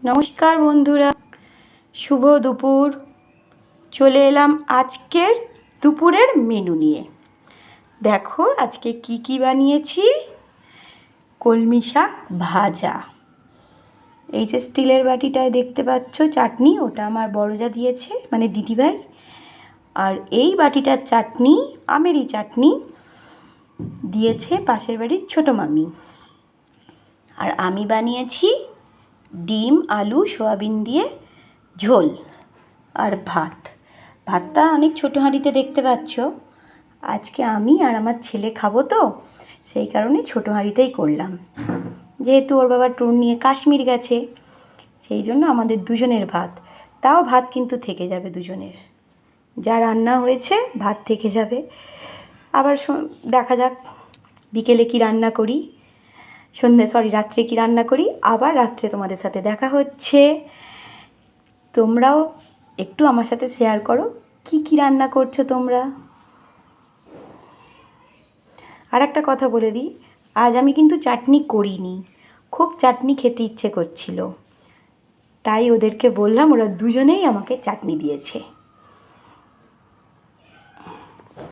নমস্কার বন্ধুরা, শুভ দুপুর। চলে এলাম আজকের দুপুরের মেনু নিয়ে। দেখো আজকে কি কি বানিয়েছি। কলমি শাক ভাজা, এই যে স্টিলের বাটিটায় দেখতে পাচ্ছ চাটনি, ওটা আমার বড়জা দিয়েছে, মানে দিদিভাই। আর এই বাটিটার চাটনি, আমেরই চাটনি, দিয়েছে পাশের বাড়ির ছোটো মামি। আর আমি বানিয়েছি ডিম আলু সয়াবিন দিয়ে ঝোল আর ভাত। ভাতটা অনেক ছোটো হাঁড়িতে দেখতে পাচ্ছ। আজকে আমি আর আমার ছেলে খাবো তো, সেই কারণে ছোটো হাঁড়িতেই করলাম। যেহেতু ওর বাবা ট্যুর নিয়ে কাশ্মীর গেছে, সেই জন্য আমাদের দুজনের ভাত। তাও ভাত কিন্তু থেকে যাবে দুজনের, যা রান্না হয়েছে ভাত থেকে যাবে। আবার দেখা যাক বিকেলে কি রান্না করি, রাত্রে কি রান্না করি। আবার রাত্রে তোমাদের সাথে দেখা হচ্ছে। তোমরাও একটু আমার সাথে শেয়ার করো কি কি রান্না করছো তোমরা। আর একটা কথা বলে দিই, আজ আমি কিন্তু চাটনি করিনি, খুব চাটনি খেতে ইচ্ছে করছিল, তাই ওদেরকে বললাম, ওরা দুজনেই আমাকে চাটনি দিয়েছে।